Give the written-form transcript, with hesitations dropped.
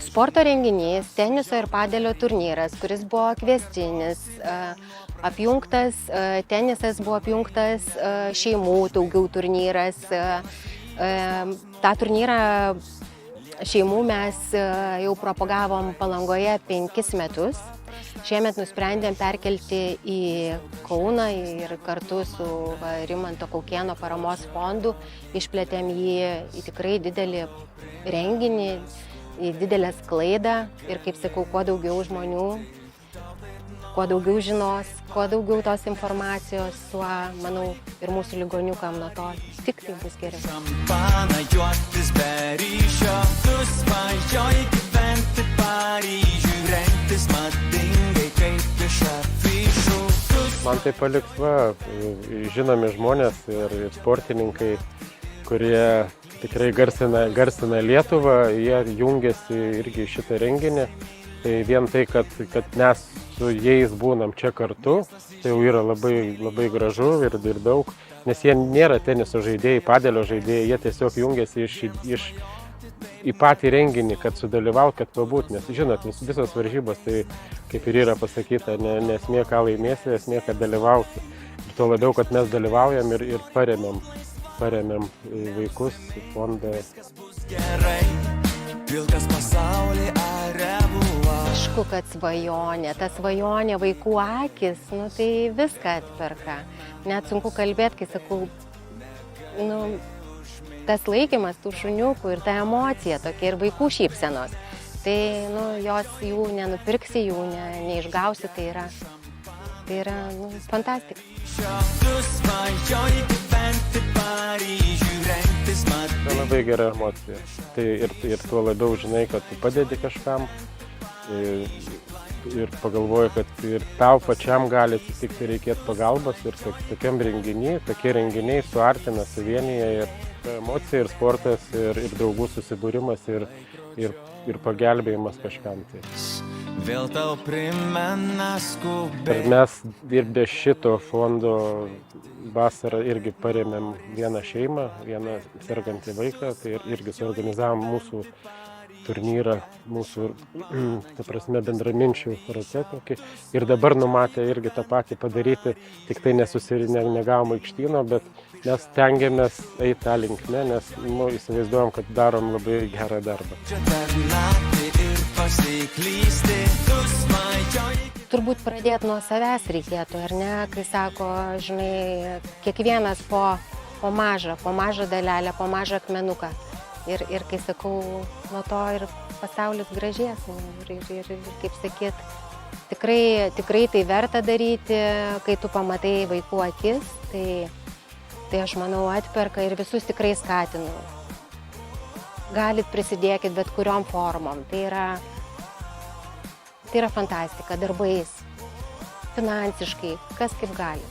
sporto renginys, teniso ir padelio turnyras, kuris buvo kviestinis, apjungtas, tenisas buvo apjungtas šeimų daugiau turnyras. Ta turnyrą šeimų mes jau propagavom Palangoje 5 metus. Šiemet nusprendėm perkelti į Kauną ir kartu su Rimanto Kaukėno paramos fondu išplėtėm jį į tikrai didelį renginį, į didelę sklaidą ir, kaip sakau, kuo daugiau žmonių, kuo daugiau žinos, kuo daugiau tos informacijos, tuo, manau, ir mūsų ligoniukam nuo to tik tai bus geriau. Šampaną juoktis be ryšio, tu svajoji gyventi Paryžiui, rengtis madingai kaip iš afišų. Man tai paliks žinomi žmonės ir sportininkai, kurie tikrai garsina Lietuvą, jie jungiasi irgi į šitą renginį. Tai vien tai, kad mes su jais būnam čia kartu, tai jau yra labai gražu ir daug, nes jie nėra teniso žaidėjai, padelio žaidėjai, jie tiesiog jungiasi į patį renginį, kad sudalyvaut, kad pabūt, nes žinot, visos varžybos, tai kaip ir yra pasakyta, nesmė ką laimėsi, esmė, kad dalyvauti. Ir tuo labiau, kad mes dalyvaujam ir paremiam vaikus, fondą. Aišku, kad svajonė, ta svajonė vaikų akis, tai viską atperka. Net sunku kalbėti, kai sakau, tas laikymas tų šuniukų ir ta emocija tokia ir vaikų šypsenos. Tai jos jų nenupirksi, jų neišgausi, tai yra fantastika. Tai labai gera emocija. Tai ir tuo labiau žinai, kad tu padedi kažkam ir pagalvoji, kad ir tau pačiam gali atsitikti reikėti pagalbos ir tokie renginiai suartina, suvienyje ir emocija, ir sportas, ir draugų susibūrimas, ir pagelbėjimas kažkam. Vėl tau primena skubiai. Ir mes ir be šito fondo vasarą irgi parėmėm vieną šeimą, vieną sergantį vaiką, tai irgi suorganizavom mūsų turnyrą, mūsų, bendraminčių rate tokį. Ir dabar numatė irgi tą patį padaryti, tik tai negavom aikštyno, bet mes stengiamės eiti tą linkmę, nes įsivaizduojam, kad darom labai gerą darbą. Turbūt pradėti nuo savęs reikėtų, ar ne, kai sako, žinai, kiekvienas po mažą dalelę, po mažą akmenuką. Ir kai sakau, nuo to ir pasaulis gražės. Ir kaip sakyt, tikrai tai verta daryti, kai tu pamatai vaikų akis, tai aš manau atperka ir visus tikrai skatinu. Galit prisidėkit bet kuriom formom. Tai yra fantastika, darbais, finansiškai, kas kaip gali.